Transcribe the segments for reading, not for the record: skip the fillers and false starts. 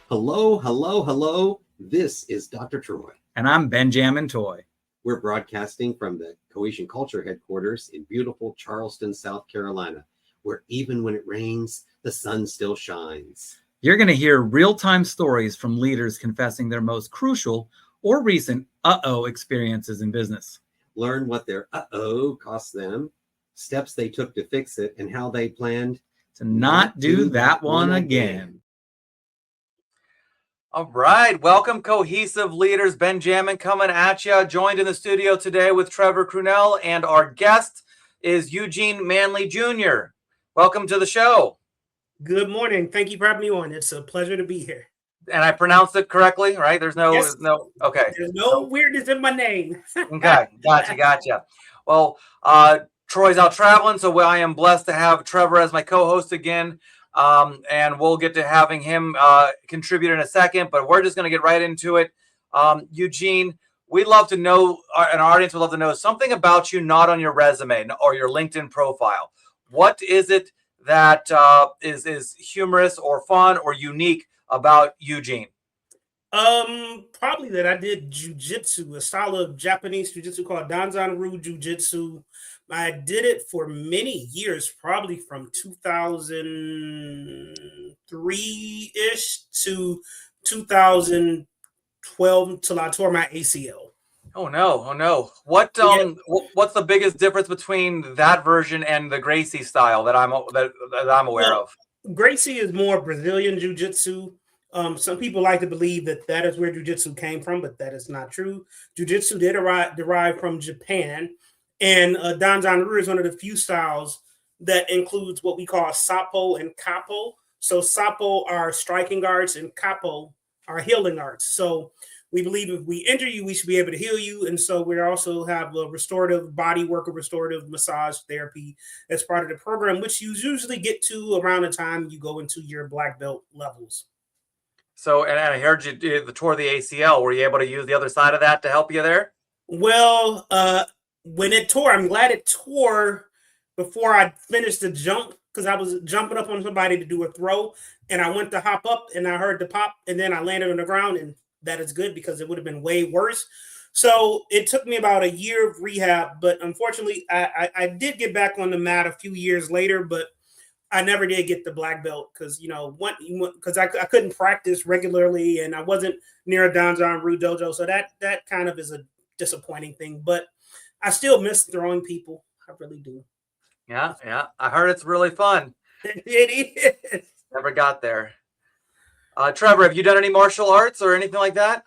Hello. This is Dr. Troy. And I'm Ben-Jamin Toy. We're broadcasting from the Cohesion Culture headquarters in beautiful Charleston, South Carolina, where even when it rains, the sun still shines. You're going to hear real-time stories from leaders confessing their most crucial or recent experiences in business. Learn what their cost them, steps they took to fix it, and how they planned to not do that one again. All right. Welcome, Cohesive Leaders. Ben-Jamin coming at you. Joined in the studio today with Trevor Crunell, and our guest is Eugene Manley Jr. Welcome to the show. Good morning. Thank you for having me on. It's a pleasure to be here. And I pronounced it correctly, right? There's no, yes. Okay. There's no weirdness in my name. Okay. Gotcha. Well, Troy's out traveling, so I am blessed to have Trevor as my co-host again. And we'll get to having him contribute in a second, but we're just going to get right into it. Eugene, we'd love to know, and our audience would love to know something about you not on your resume or your LinkedIn profile. What is it that is humorous or fun or unique about Eugene? Probably that I did jujitsu, a style of Japanese jujitsu called Danzan-ryu jujitsu. I did it for many years, probably from 2003-ish to 2012 till I tore my ACL. Oh no! What's the biggest difference between that version and the Gracie style that I'm aware of? Gracie is more Brazilian jiu-jitsu. Some people like to believe that is where jiu-jitsu came from, but that is not true. Jiu-jitsu did derive from Japan, and Danzan-ryu is one of the few styles that includes what we call Sapo and Capo. So Sapo are striking arts and Capo are healing arts. So we believe if we injure you, we should be able to heal you. And so we also have a restorative body work, or restorative massage therapy as part of the program, which you usually get to around the time you go into your black belt levels. So, and I heard you tore the ACL. Were you able to use the other side of that to help you there? Well, when it tore, I'm glad it tore before I finished the jump, because I was jumping up on somebody to do a throw, and I went to hop up, and I heard the pop, and then I landed on the ground, and that is good because it would have been way worse. So it took me about a year of rehab, but unfortunately, I did get back on the mat a few years later, but I never did get the black belt because, I couldn't practice regularly, and I wasn't near a Danzan-ryu dojo. So that kind of is a disappointing thing, but I still miss throwing people. I really do. Yeah. I heard it's really fun. It is. Never got there. Trevor, have you done any martial arts or anything like that?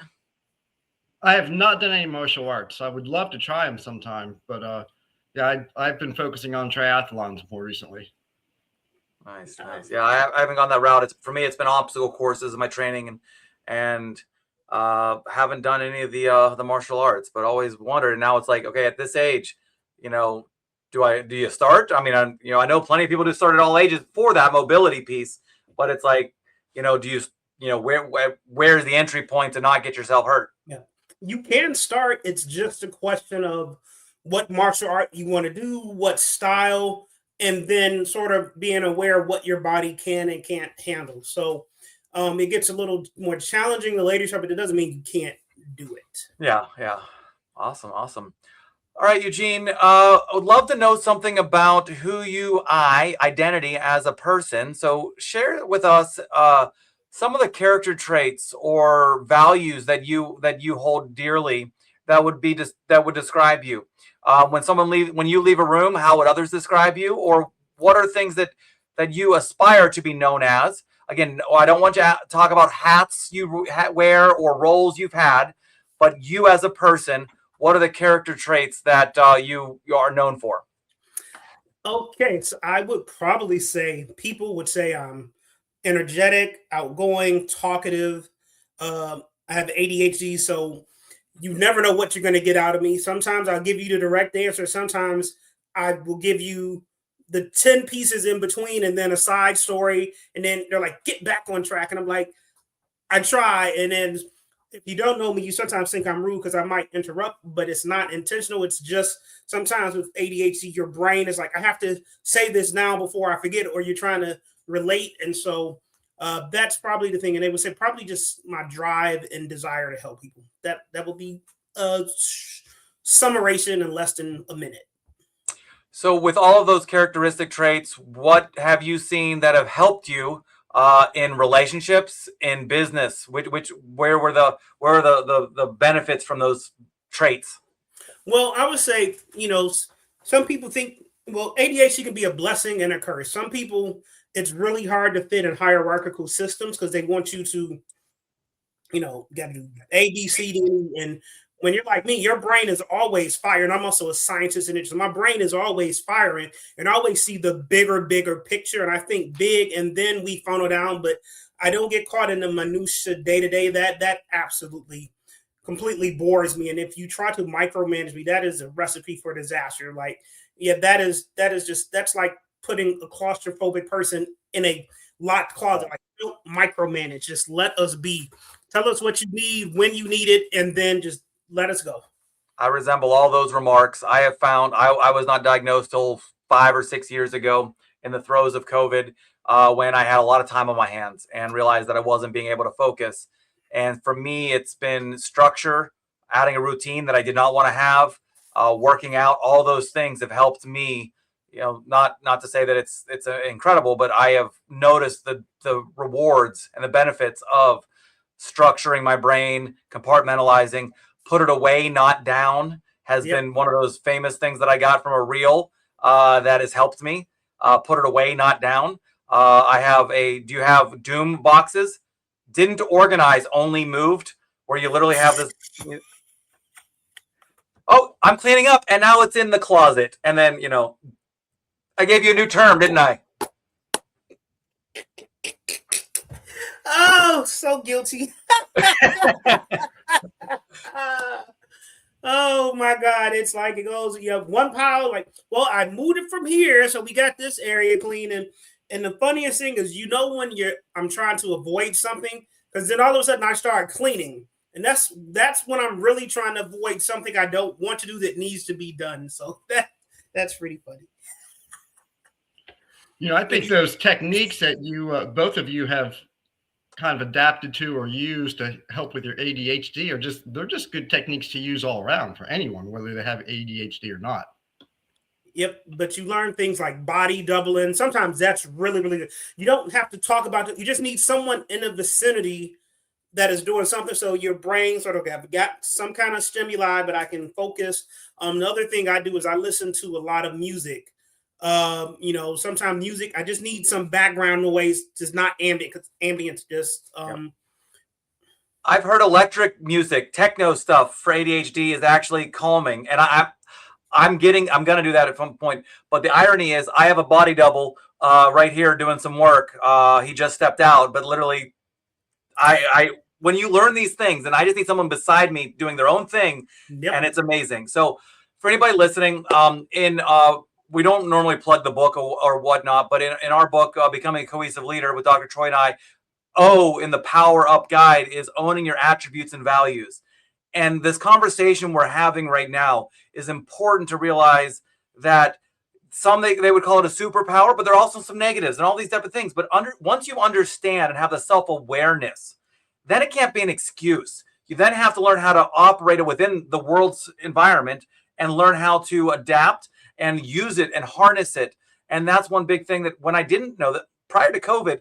I have not done any martial arts. I would love to try them sometime, but I've been focusing on triathlons more recently. Nice. Yeah, I haven't gone that route. For me, it's been obstacle courses in my training, and haven't done any of the martial arts, but always wondered. And now it's like, okay, at this age, do you start? I mean, I know plenty of people who start at all ages for that mobility piece, but it's like, do you, where's the entry point to not get yourself hurt? Yeah, you can start. It's just a question of what martial art you want to do, what style, and then sort of being aware of what your body can and can't handle. So it gets a little more challenging the later start, but it doesn't mean you can't do it. Yeah. Awesome. All right, Eugene, I would love to know something about identity as a person. So share with us some of the character traits or values that you hold dearly that would describe you. When you leave a room, how would others describe you? Or what are things that you aspire to be known as? Again, I don't want you to talk about hats you wear or roles you've had, but you as a person, what are the character traits that you are known for? Okay, so I would probably say people would say I'm energetic, outgoing, talkative. I have ADHD, so you never know what you're going to get out of me. Sometimes I'll give you the direct answer. Sometimes I will give you the 10 pieces in between and then a side story. And then they're like, get back on track. And I'm like, I try. And then if you don't know me, you sometimes think I'm rude because I might interrupt, but it's not intentional. It's just sometimes with ADHD, your brain is like, I have to say this now before I forget, or you're trying to relate. And so that's probably the thing. And they would say probably just my drive and desire to help people. That will be a summation in less than a minute. So with all of those characteristic traits, what have you seen that have helped you in relationships, in business? Where are the benefits from those traits? Well, I would say, some people think, well, ADHD can be a blessing and a curse. Some people, it's really hard to fit in hierarchical systems because they want you to, got to do A, B, C, D. And when you're like me, your brain is always firing. I'm also a scientist in it. So my brain is always firing and I always see the bigger picture. And I think big, and then we funnel down, but I don't get caught in the minutia day to day. That absolutely completely bores me. And if you try to micromanage me, that is a recipe for disaster. Like, yeah, that's like putting a claustrophobic person in a locked closet. Like, don't micromanage. Just let us be. Tell us what you need, when you need it, and then just let us go. I resemble all those remarks. I have found I was not diagnosed till 5 or 6 years ago in the throes of COVID, when I had a lot of time on my hands and realized that I wasn't being able to focus. And for me, it's been structure, adding a routine that I did not want to have, working out. All those things have helped me. Not to say that it's incredible, but I have noticed the rewards and the benefits of structuring my brain, compartmentalizing. Put it away, not down has been one of those famous things that I got from a reel that has helped me. Put it away, not down. Do you have Doom boxes? Didn't organize, only moved, where you literally have this. Oh, I'm cleaning up and now it's in the closet. And then, I gave you a new term, didn't I? Oh, so guilty. Oh my God. It's like it goes, you have one pile, like, well, I moved it from here. So we got this area clean. And the funniest thing is, when I'm trying to avoid something, because then all of a sudden I start cleaning. And that's when I'm really trying to avoid something I don't want to do that needs to be done. So that's pretty funny. I think those techniques that you both of you have kind of adapted to or used to help with your ADHD they're just good techniques to use all around for anyone, whether they have ADHD or not. Yep, but you learn things like body doubling. Sometimes that's really, really good. You don't have to talk about it. You just need someone in the vicinity that is doing something, so your brain sort of got some kind of stimuli, but I can focus. The other thing I do is I listen to a lot of music. Sometimes music, I just need some background noise, just not ambient, just I've heard electric music, techno stuff for ADHD is actually calming. And I'm going to do that at some point. But the irony is I have a body double right here doing some work. He just stepped out, but literally when you learn these things, and I just need someone beside me doing their own thing, and it's amazing. So for anybody listening, we don't normally plug the book or whatnot, but in our book, Becoming a Cohesive Leader with Dr. Troy and I, in the Power Up Guide is owning your attributes and values. And this conversation we're having right now is important to realize that some they would call it a superpower, but there are also some negatives and all these type of things. But once you understand and have the self-awareness, then it can't be an excuse. You then have to learn how to operate it within the world's environment and learn how to adapt and use it and harness it. And that's one big thing that when I didn't know that prior to COVID,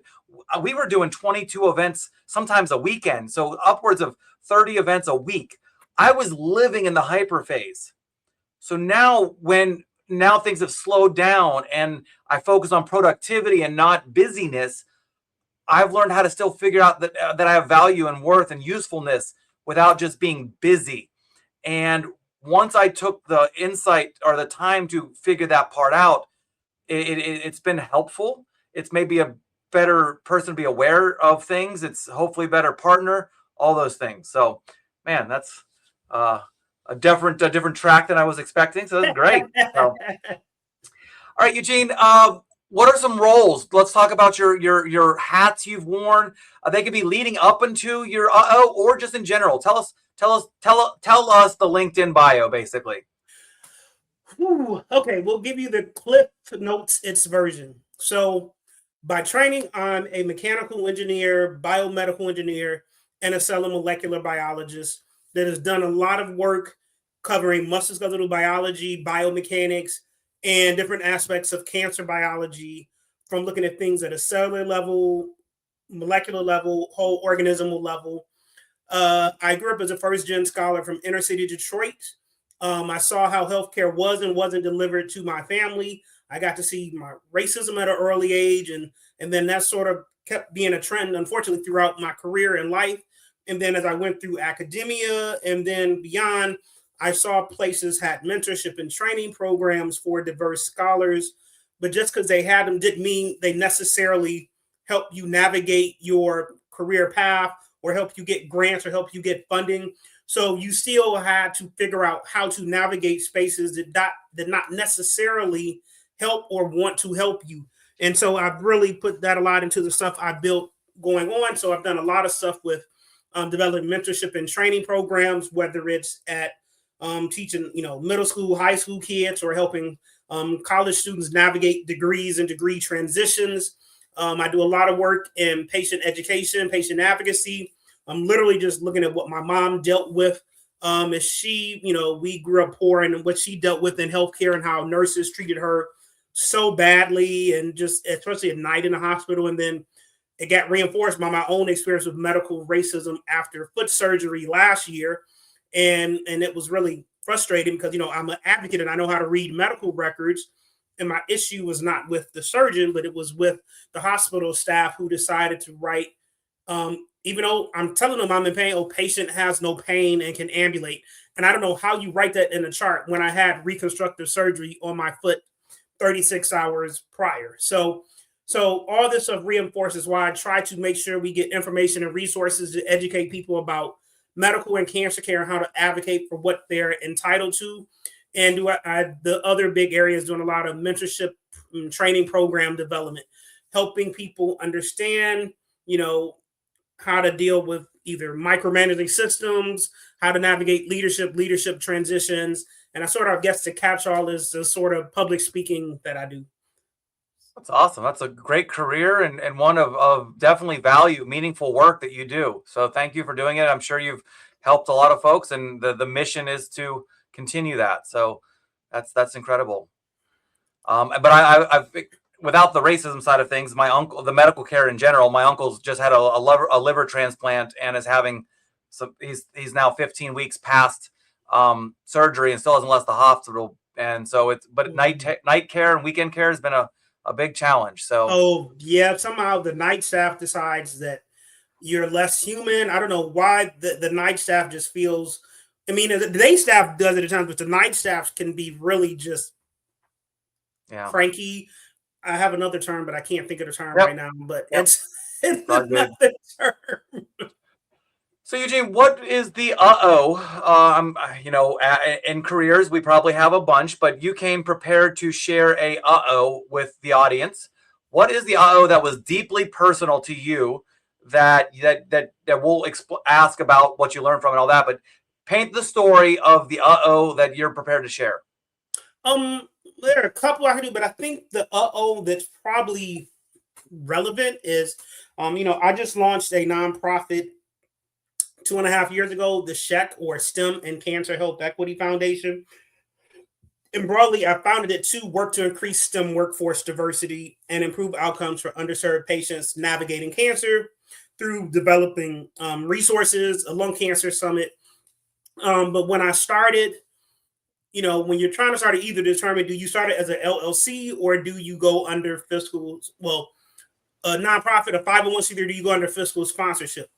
we were doing 22 events, sometimes a weekend. So upwards of 30 events a week. I was living in the hyper phase. So now things have slowed down and I focus on productivity and not busyness, I've learned how to still figure out that I have value and worth and usefulness without just being busy. And once I took the insight or the time to figure that part out, it's been helpful. It's maybe a better person to be aware of things. It's hopefully a better partner, all those things. So, man, that's a different track than I was expecting. So that's great. So, all right, Eugene, What are some roles? Let's talk about your hats you've worn. They could be leading up into your or just in general. Tell us the LinkedIn bio, basically. Whew, okay, we'll give you the Cliff Notes its version. So, by training, I'm a mechanical engineer, biomedical engineer, and a cellular molecular biologist that has done a lot of work covering musculoskeletal biology, biomechanics, and different aspects of cancer biology, from looking at things at a cellular level, molecular level, whole organismal level. I grew up as a first gen scholar from inner city Detroit. I saw how healthcare was and wasn't delivered to my family. I got to see my racism at an early age, and then that sort of kept being a trend, unfortunately, throughout my career and life. And then as I went through academia and then beyond, I saw places had mentorship and training programs for diverse scholars, but just because they had them didn't mean they necessarily help you navigate your career path or help you get grants or help you get funding. So you still had to figure out how to navigate spaces that not necessarily help or want to help you. And so I've really put that a lot into the stuff I built going on. So I've done a lot of stuff with developing mentorship and training programs, whether it's at teaching, middle school, high school kids, or helping college students navigate degrees and degree transitions. I do a lot of work in patient education, patient advocacy. I'm literally just looking at what my mom dealt with. As she, we grew up poor, and what she dealt with in healthcare and how nurses treated her so badly, and just especially at night in the hospital. And then it got reinforced by my own experience with medical racism after foot surgery last year. And it was really frustrating because, I'm an advocate and I know how to read medical records. And my issue was not with the surgeon, but it was with the hospital staff who decided to write, even though I'm telling them I'm in pain, patient has no pain and can ambulate. And I don't know how you write that in a chart when I had reconstructive surgery on my foot 36 hours prior. So all this stuff reinforces why I try to make sure we get information and resources to educate people about medical and cancer care and how to advocate for what they're entitled to. And the other big areas doing a lot of mentorship and training program development, helping people understand, how to deal with either micromanaging systems, how to navigate leadership transitions. And I sort of guess the catch-all is the sort of public speaking that I do. That's awesome. That's a great career and one of definitely value, meaningful work that you do. So thank you for doing it. I'm sure you've helped a lot of folks, and the mission is to continue that. So that's incredible. But I've without the racism side of things, my uncle, the medical care in general, my uncle's just had a liver transplant and is having he's now 15 weeks past surgery and still hasn't left the hospital. And so night care and weekend care has been a big challenge. So somehow the night staff decides that you're less human. I don't know why the night staff just feels. I mean, the day staff does it at times, but the night staff can be really just cranky. I have another term, but I can't think of the term right now. But it's not the term. So Eugene, what is the in careers we probably have a bunch, but you came prepared to share a with the audience. What is the that was deeply personal to you that we'll ask about what you learned from and all that, but paint the story of the that you're prepared to share. There are a couple I can do, but I think the that's probably relevant is, I just launched a nonprofit 2.5 years ago, the SHEC, or STEM and Cancer Health Equity Foundation. And broadly, I founded it to work to increase STEM workforce diversity and improve outcomes for underserved patients navigating cancer through developing resources, a lung cancer summit. But when I started, when you're trying to start it, either determine, do you start it as an LLC or do you go under fiscal, a nonprofit, a 501c3, do you go under fiscal sponsorship?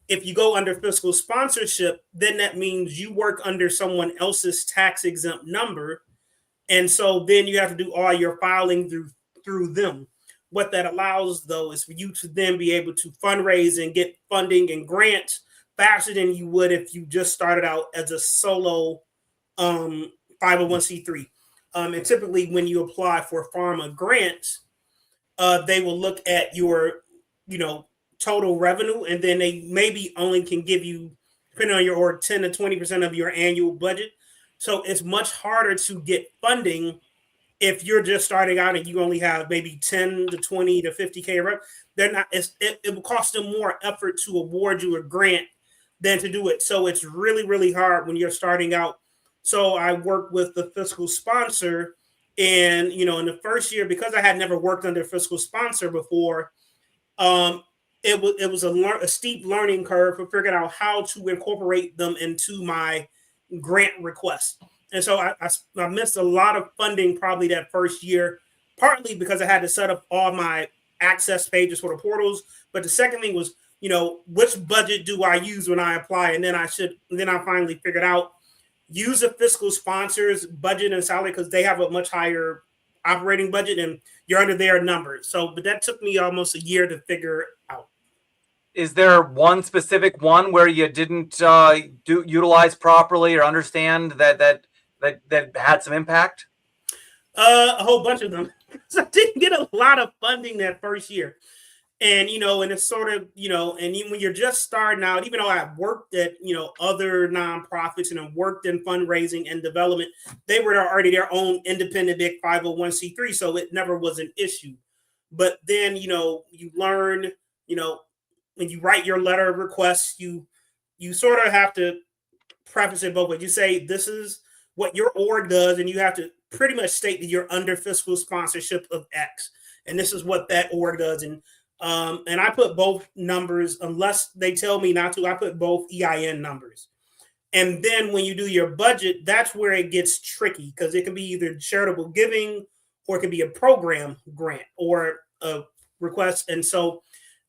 If you go under fiscal sponsorship, then that means you work under someone else's tax exempt number. And so then you have to do all your filing through them. What that allows, though, is for you to then be able to fundraise and get funding and grants faster than you would if you just started out as a solo 501c3. And typically when you apply for pharma grants, they will look at your, total revenue, and then they maybe only can give you, depending on your org, 10 to 20% of your annual budget. So it's much harder to get funding if you're just starting out and you only have maybe 10 to 20 to 50K rep. They're not. It will cost them more effort to award you a grant than to do it. So it's really, really hard when you're starting out. So I worked with the fiscal sponsor, and in the first year, because I had never worked under a fiscal sponsor before, it was a steep learning curve for figuring out how to incorporate them into my grant request. And so I missed a lot of funding probably that first year, partly because I had to set up all my access pages for the portals. But the second thing was, which budget do I use when I apply? And then I finally figured out, use a fiscal sponsor's budget and salary, because they have a much higher operating budget and you're under their numbers. But that took me almost a year to figure out. Is there one specific one where you didn't utilize properly or understand that had some impact? A whole bunch of them. So I didn't get a lot of funding that first year. And, and it's sort of, and even when you're just starting out, even though I've worked at, other nonprofits and I've worked in fundraising and development, they were already their own independent big 501c3. So it never was an issue. But then, you learn, when you write your letter of request, you sort of have to preface it both ways. You say, this is what your org does, and you have to pretty much state that you're under fiscal sponsorship of X, and this is what that org does. And I put both numbers, unless they tell me not to. I put both EIN numbers. And then when you do your budget, that's where it gets tricky, because it can be either charitable giving, or it can be a program grant or a request. And so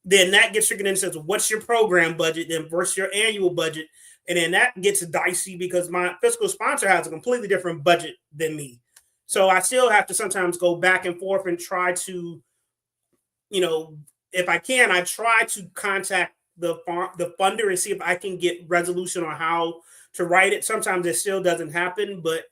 then that gets tricky and says, what's your program budget then versus your annual budget? And then that gets dicey, because my fiscal sponsor has a completely different budget than me. So I still have to sometimes go back and forth and try to, if I can, I try to contact the funder and see if I can get resolution on how to write it. Sometimes it still doesn't happen, but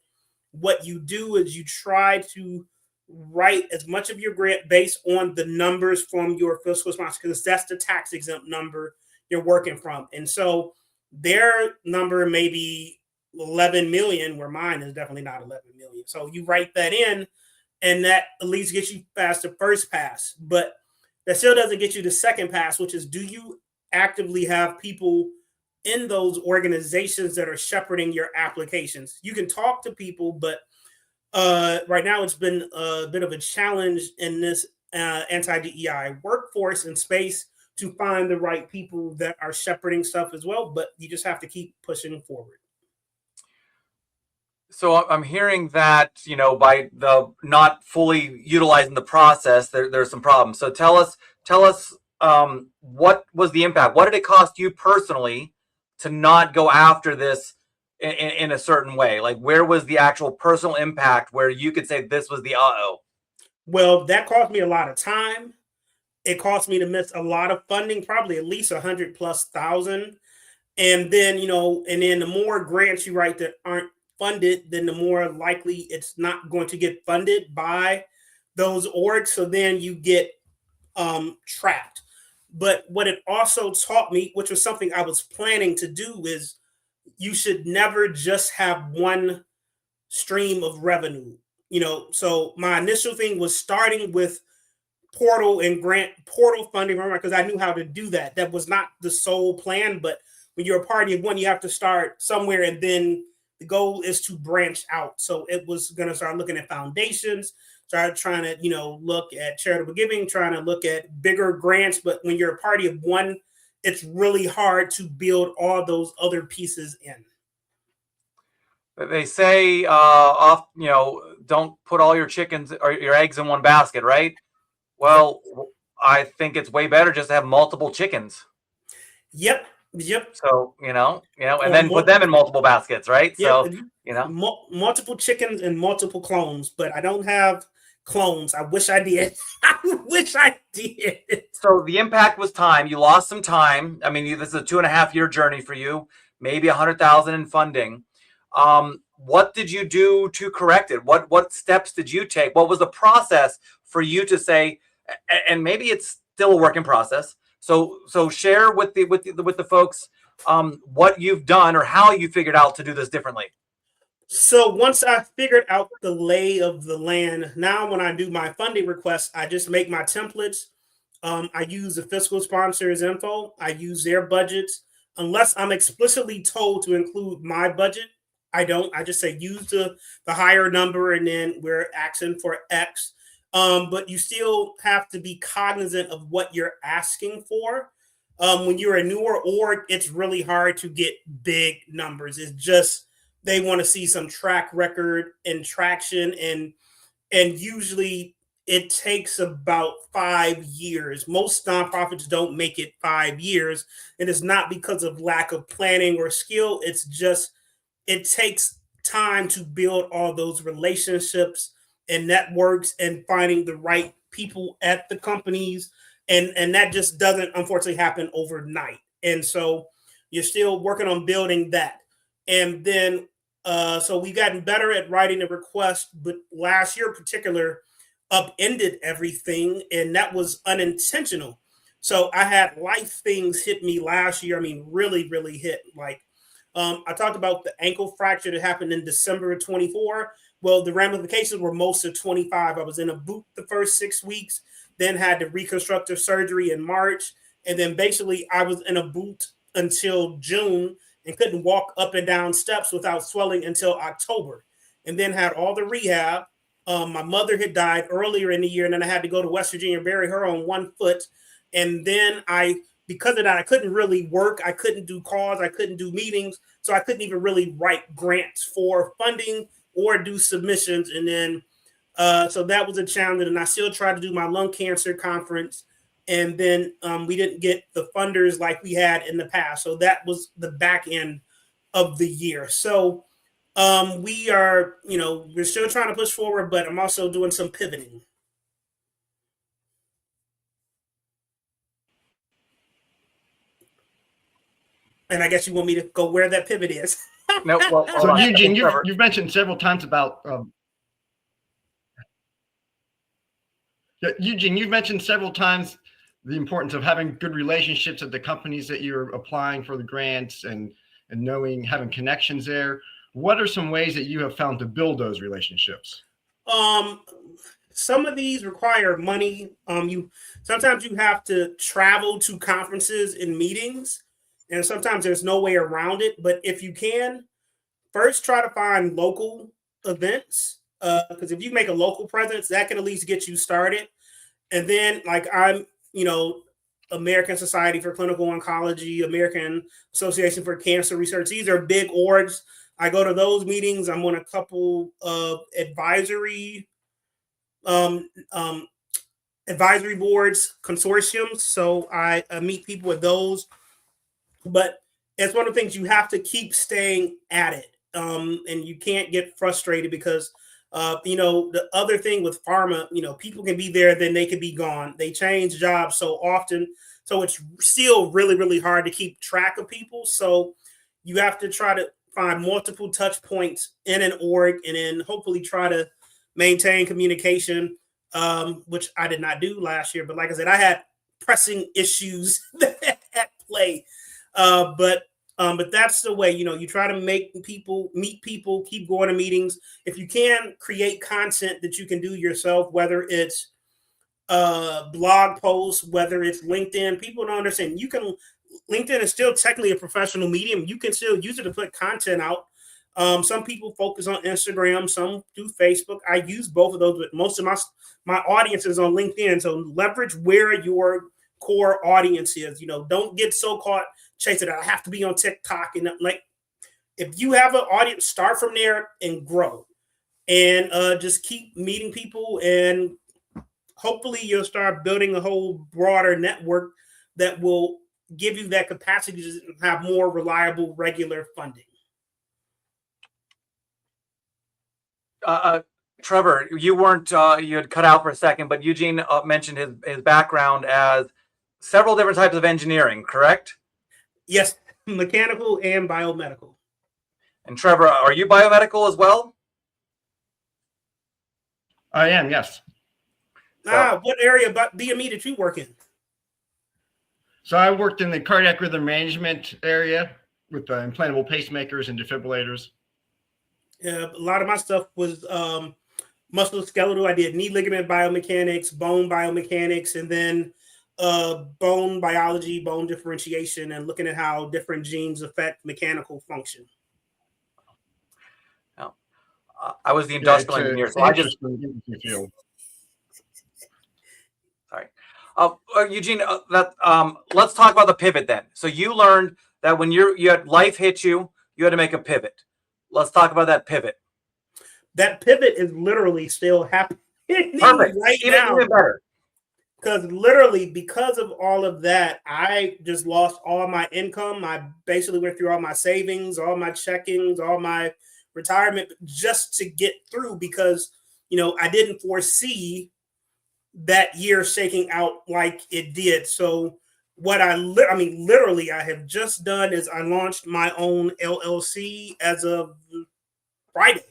what you do is you try to write as much of your grant based on the numbers from your fiscal sponsor, because that's the tax exempt number you're working from. And so their number may be 11 million, where mine is definitely not 11 million. So you write that in, and that at least gets you past the first pass. But that still doesn't get you the second pass, which is, do you actively have people in those organizations that are shepherding your applications? You can talk to people, but right now it's been a bit of a challenge in this anti-DEI workforce and space to find the right people that are shepherding stuff as well. But you just have to keep pushing forward. So I'm hearing that, by the not fully utilizing the process, there's some problems. So tell us, what was the impact? What did it cost you personally to not go after this in a certain way? Like, where was the actual personal impact where you could say this was the Well, that cost me a lot of time. It cost me to miss a lot of funding, probably at least 100,000+. And then, and then the more grants you write that aren't funded, then the more likely it's not going to get funded by those orgs. So then you get trapped. But what it also taught me, which was something I was planning to do, is you should never just have one stream of revenue. So my initial thing was starting with portal funding, because I knew how to do that. That was not the sole plan, but when you're a party of one, you have to start somewhere, and then the goal is to branch out. So it was going to start looking at foundations, start trying to, look at charitable giving, trying to look at bigger grants. But when you're a party of one, it's really hard to build all those other pieces in. They say, don't put all your chickens or your eggs in one basket, right? Well, I think it's way better just to have multiple chickens. Yep. So, and then put them in multiple baskets, right? Yep. So, multiple chickens and multiple clones, but I don't have clones. I wish I did. So the impact was time. You lost some time. I mean, this is a 2.5-year journey for you, maybe 100,000 in funding. What did you do to correct it? What steps did you take? What was the process for you to say, and maybe it's still a work in process. So share with the folks what you've done or how you figured out to do this differently. So once I figured out the lay of the land, now when I do my funding requests, I just make my templates. I use the fiscal sponsors info. I use their budgets. Unless I'm explicitly told to include my budget, I don't. I just say use the higher number and then we're asking for X. But you still have to be cognizant of what you're asking for. When you're a newer org, it's really hard to get big numbers. It's just they want to see some track record and traction, and usually it takes about 5 years. Most nonprofits don't make it 5 years, and it's not because of lack of planning or skill. It's just it takes time to build all those relationships and networks and finding the right people at the companies, and that just doesn't unfortunately happen overnight. And so you're still working on building that. And then so we've gotten better at writing the request, but last year in particular upended everything, and that was unintentional. So I had life things hit me last year. I mean, really, really hit. Like I talked about the ankle fracture that happened in December of 24. Well, the ramifications were most of 25. I was in a boot the first 6 weeks, then had the reconstructive surgery in March, and then basically I was in a boot until June and couldn't walk up and down steps without swelling until October, and then had all the rehab. My mother had died earlier in the year, and then I had to go to West Virginia and bury her on one foot. And then because of that, I couldn't really work. I couldn't do calls. I couldn't do meetings. So I couldn't even really write grants for funding or do submissions. And then, so that was a challenge. And I still tried to do my lung cancer conference. And then we didn't get the funders like we had in the past. So that was the back end of the year. So we are, we're still trying to push forward, but I'm also doing some pivoting. And I guess you want me to go where that pivot is. No, well, so Eugene, you've mentioned several times about Eugene, you've mentioned several times the importance of having good relationships at the companies that you're applying for the grants and knowing, having connections there. What are some ways that you have found to build those relationships? Some of these require money. Sometimes you have to travel to conferences and meetings, and sometimes there's no way around it. But if you can, first try to find local events, because if you make a local presence, that can at least get you started. And then, like I'm, American Society for Clinical Oncology, American Association for Cancer Research. These are big orgs. I go to those meetings. I'm on a couple of advisory boards, consortiums. So I meet people at those. But it's one of the things you have to keep staying at it. And you can't get frustrated because, the other thing with pharma, people can be there, then they can be gone. They change jobs so often. So it's still really, really hard to keep track of people. So you have to try to find multiple touch points in an org and then hopefully try to maintain communication, which I did not do last year. But like I said, I had pressing issues at play. But that's the way, you try to meet people, keep going to meetings. If you can create content that you can do yourself, whether it's blog posts, whether it's LinkedIn, people don't understand. LinkedIn is still technically a professional medium. You can still use it to put content out. Some people focus on Instagram, some do Facebook. I use both of those, but most of my audience is on LinkedIn. So leverage where your core audience is. Don't get so caught chasing it. I have to be on TikTok. And like, if you have an audience, start from there and grow, and just keep meeting people, and hopefully you'll start building a whole broader network that will give you that capacity to have more reliable, regular funding. Trevor, you weren't, you had cut out for a second, but Eugene mentioned his background as several different types of engineering, correct? Yes, mechanical and biomedical. And Trevor, are you biomedical as well? I am, yes. What area about DME did you work in? So I worked in the cardiac rhythm management area with implantable pacemakers and defibrillators. A lot of my stuff was musculoskeletal. I did knee ligament biomechanics, bone biomechanics, and then bone biology, bone differentiation, and looking at how different genes affect mechanical function. I was the industrial engineer, so I just. Field. Sorry, Eugene. Let's talk about the pivot then. So you learned that when you had life hit you, you had to make a pivot. Let's talk about that pivot. That pivot is literally still happening. Perfect. Right now. Even better. Because literally, because of all of that, I just lost all my income. I basically went through all my savings, all my checkings, all my retirement just to get through, because I didn't foresee that year shaking out like it did. So what literally I have just done is I launched my own LLC as of Friday,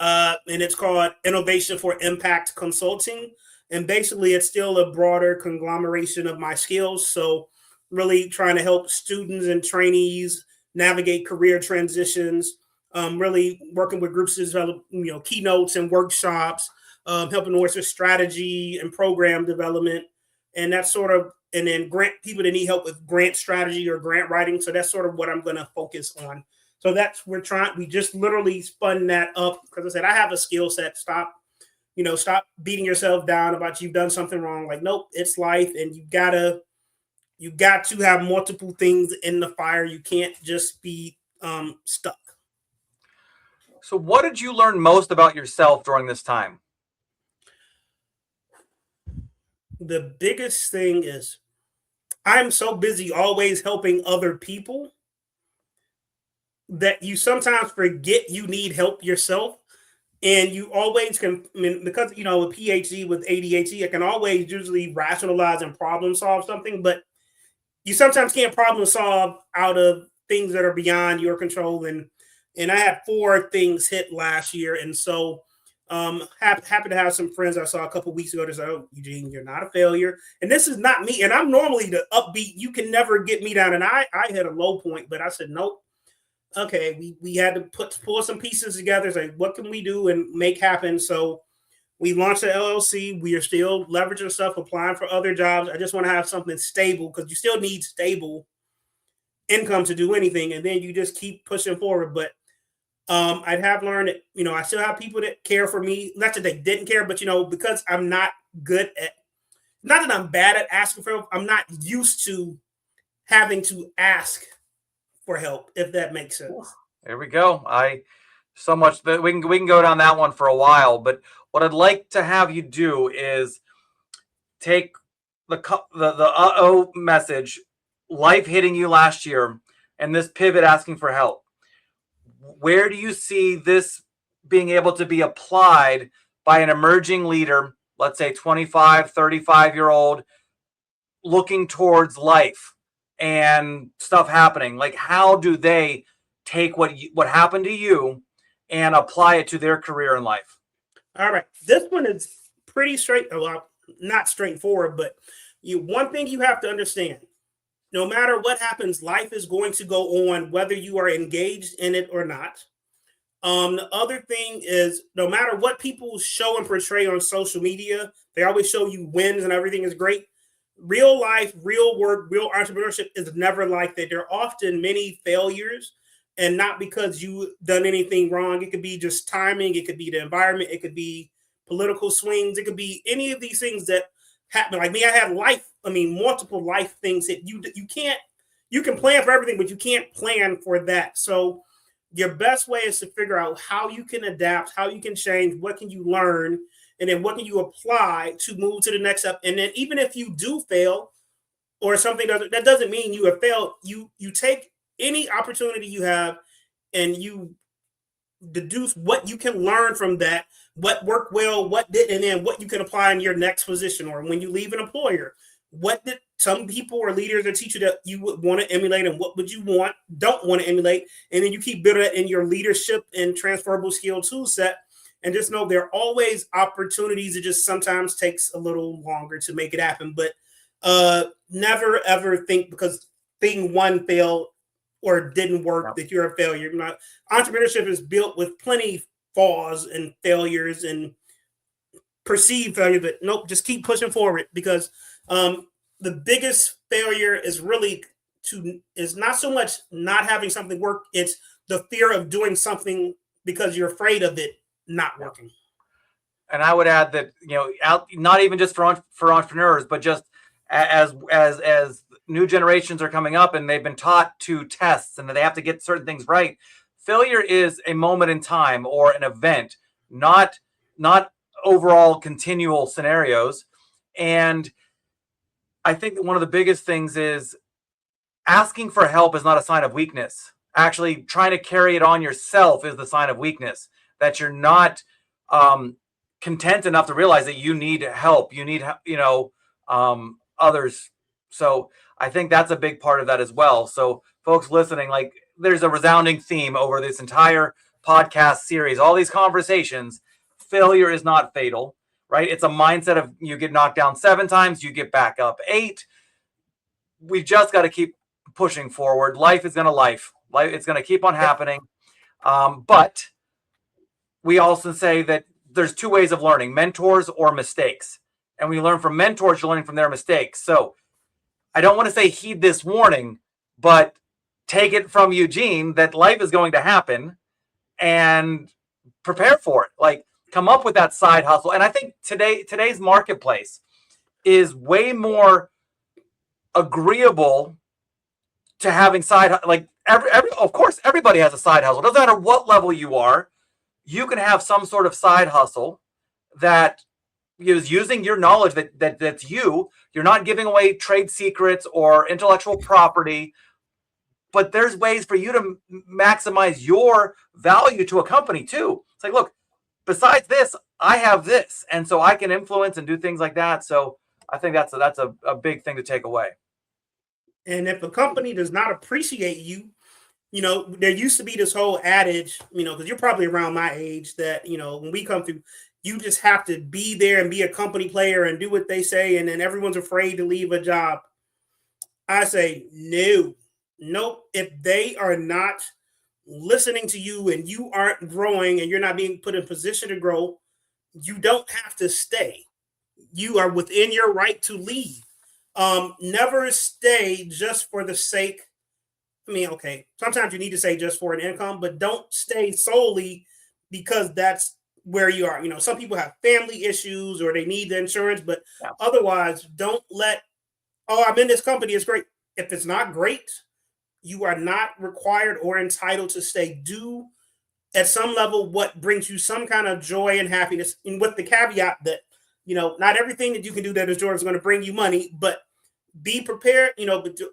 and it's called Innovation for Impact Consulting. And basically it's still a broader conglomeration of my skills. So really trying to help students and trainees navigate career transitions, really working with groups to develop, keynotes and workshops, helping with strategy and program development. And that's sort of, and then grant people that need help with grant strategy or grant writing. So that's sort of what I'm going to focus on. So we just literally spun that up because I said, I have a skill set. Stop beating yourself down about you've done something wrong. Like, nope, it's life. And you got to have multiple things in the fire. You can't just be stuck. So what did you learn most about yourself during this time? The biggest thing is I'm so busy always helping other people that you sometimes forget you need help yourself. And you always can, because, with PhD, with ADHD, I can always usually rationalize and problem solve something, but you sometimes can't problem solve out of things that are beyond your control. And I had 4 things hit last year. And so happy to have some friends I saw a couple of weeks ago that said, "Oh, Eugene, you're not a failure." And this is not me. And I'm normally the upbeat, you can never get me down. And I hit a low point, but I said, nope. Okay, we had to pull some pieces together. Say, what can we do and make happen? So we launched an LLC. We are still leveraging stuff, applying for other jobs. I just want to have something stable, because you still need stable income to do anything. And then you just keep pushing forward. But I have learned that, I still have people that care for me. Not that they didn't care, but, because I'm not good at, not that I'm bad at asking for help, I'm not used to having to ask for help, if that makes sense. There we go. So much that we can go down that one for a while, but what I'd like to have you do is take the message, life hitting you last year, and this pivot asking for help. Where do you see this being able to be applied by an emerging leader, let's say 25, 35-year-old, looking towards life and stuff happening? Like, how do they take what happened to you and apply it to their career in life? All right. This one is pretty not straightforward, but one thing you have to understand, no matter what happens, life is going to go on, whether you are engaged in it or not. The other thing is, no matter what people show and portray on social media, they always show you wins and everything is great. Real life, real work, real entrepreneurship is never like that. There are often many failures, and not because you done anything wrong. It could be just timing. It could be the environment. It could be political swings. It could be any of these things that happen. Like me, I had multiple life things that you can plan for everything, but you can't plan for that. So your best way is to figure out how you can adapt, how you can change, what can you learn, and then what can you apply to move to the next step. And then even if you do fail or something that doesn't mean you have failed. You take any opportunity you have and you deduce what you can learn from that, what worked well, what didn't, and then what you can apply in your next position or when you leave an employer. What did some people or leaders or teach you that you would want to emulate, and what would you don't want to emulate? And then you keep building it in your leadership and transferable skill tool set. and just know there are always opportunities. It just sometimes takes a little longer to make it happen. But never ever think because thing one failed or didn't work that you're a failure. Not, entrepreneurship is built with plenty falls and failures and perceived failure, but nope, just keep pushing forward because the biggest failure is really is not so much not having something work, it's the fear of doing something because you're afraid of it not working. And I would add that, not even just for entrepreneurs, but just as new generations are coming up and they've been taught to tests and that they have to get certain things right. Failure is a moment in time or an event, not overall continual scenarios. And I think that one of the biggest things is asking for help is not a sign of weakness. Actually, trying to carry it on yourself is the sign of weakness, that you're not content enough to realize that you need help. You need, others. So I think that's a big part of that as well. So folks listening, like there's a resounding theme over this entire podcast series, all these conversations. Failure is not fatal, right? It's a mindset of you get knocked down 7 times, you get back up 8. We just got to keep pushing forward. Life is going to life. It's going to keep on happening. But we also say that there's 2 ways of learning, mentors or mistakes. And when you learn from mentors, you're learning from their mistakes. So I don't want to say heed this warning, but take it from Eugene that life is going to happen and prepare for it. Like come up with that side hustle. And I think today's marketplace is way more agreeable to having like of course everybody has a side hustle. It doesn't matter what level you are. You can have some sort of side hustle that is using your knowledge that's you're not giving away trade secrets or intellectual property, but there's ways for you to maximize your value to a company too. It's like, look, besides this, I have this, and so I can influence and do things like that. So I think that's a big thing to take away. And if a company does not appreciate you, there used to be this whole adage, because you're probably around my age that, when we come through, you just have to be there and be a company player and do what they say. And then everyone's afraid to leave a job. I say, nope. If they are not listening to you and you aren't growing and you're not being put in position to grow, you don't have to stay. You are within your right to leave. Never stay just for the sake. Okay, sometimes you need to say just for an income, but don't stay solely because that's where you are. Some people have family issues or they need the insurance, but otherwise don't I'm in this company, it's great. If it's not great, you are not required or entitled to stay. Do at some level what brings you some kind of joy and happiness, and with the caveat that, not everything that you can do that is joy is going to bring you money, but be prepared.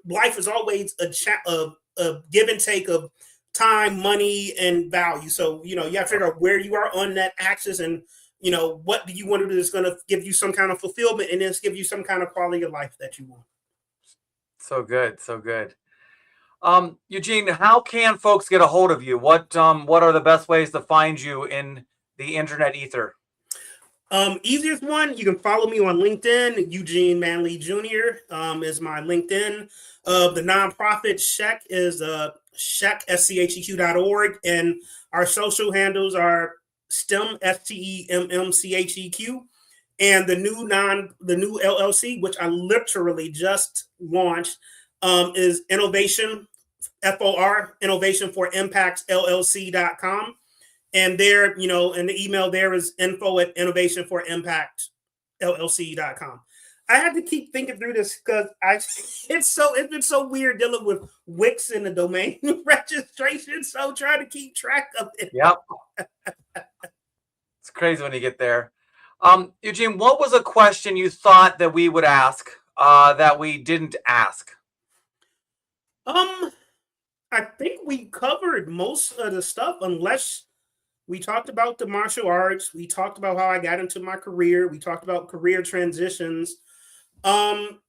Life is always a give and take of time, money, and value. So, you have to figure out where you are on that axis and, what do you want to do that's going to give you some kind of fulfillment and then give you some kind of quality of life that you want. So good. So good. Eugene, how can folks get a hold of you? What are the best ways to find you in the internet ether? Easiest one, you can follow me on LinkedIn. Eugene Manley Jr. Is my LinkedIn. The nonprofit SCHEQ is SCHEQ, SCHEQ.org. And our social handles are STEM, STEMMCHEQ. And the new LLC, which I literally just launched, is Innovation, FOR, Innovation for Impact, LLC.com. And there, and the email there is info@innovationforimpactllc.com. I had to keep thinking through this because it's been so weird dealing with Wix and the domain registration. So trying to keep track of it. Yep. It's crazy when you get there. Eugene, what was a question you thought that we would ask that we didn't ask? I think we covered most of the stuff, unless we talked about the martial arts. We talked about how I got into my career. We talked about career transitions. The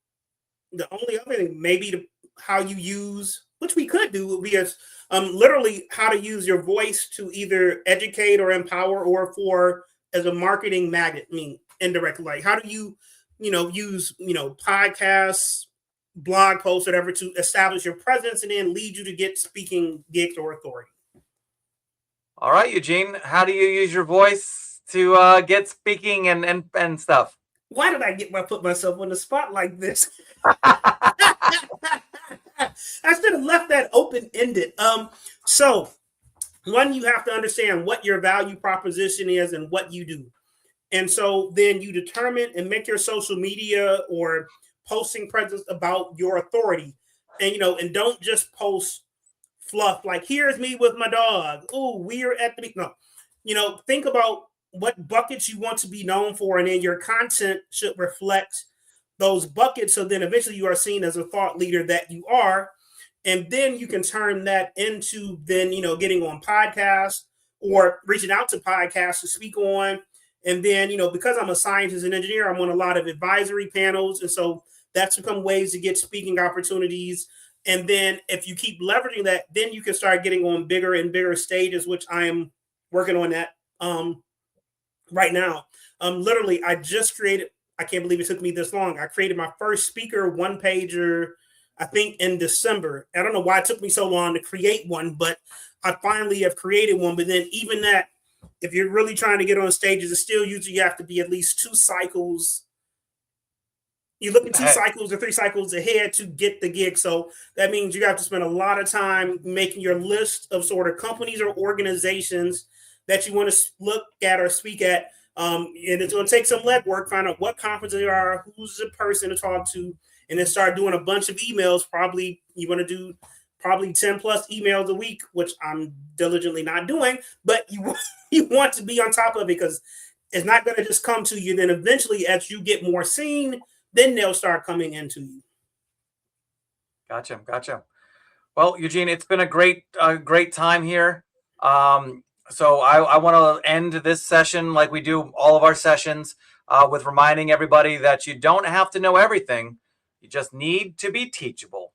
only other thing, maybe how you use which we could do, because literally how to use your voice to either educate or empower, or for as a marketing magnet. I mean, indirectly, like how do you, use, podcasts, blog posts, whatever, to establish your presence and then lead you to get speaking gigs or authority. All right, Eugene, how do you use your voice to get speaking and stuff? Why did I put myself on the spot like this? I should have left that open-ended. So one, you have to understand what your value proposition is and what you do. And so then you determine and make your social media or posting presence about your authority. And, and don't just post fluff like, here's me with my dog. Oh, we're at the, no, think about what buckets you want to be known for. And then your content should reflect those buckets. So then eventually you are seen as a thought leader that you are. And then you can turn that into then, getting on podcasts or reaching out to podcasts to speak on. And then, because I'm a scientist and engineer, I'm on a lot of advisory panels. And so that's become ways to get speaking opportunities. And then if you keep leveraging that, then you can start getting on bigger and bigger stages, which I am working on that right now. Literally, I just created, I can't believe it took me this long. I created my first speaker one pager, I think in December. I don't know why it took me so long to create one, but I finally have created one. But then even that, if you're really trying to get on stages, it's still usually you have to be at least 2 cycles. You look at 2 cycles or 3 cycles ahead to get the gig. So that means you have to spend a lot of time making your list of sort of companies or organizations that you want to look at or speak at. And it's going to take some legwork, find out what conferences there are, who's the person to talk to, and then start doing a bunch of emails. Probably you want to do 10 plus emails a week, which I'm diligently not doing, but you want to be on top of it, because it's not going to just come to you. Then eventually, as you get more seen, then they'll start coming into you. Gotcha. Well, Eugene, it's been a great time here. So I want to end this session like we do all of our sessions with reminding everybody that you don't have to know everything. You just need to be teachable.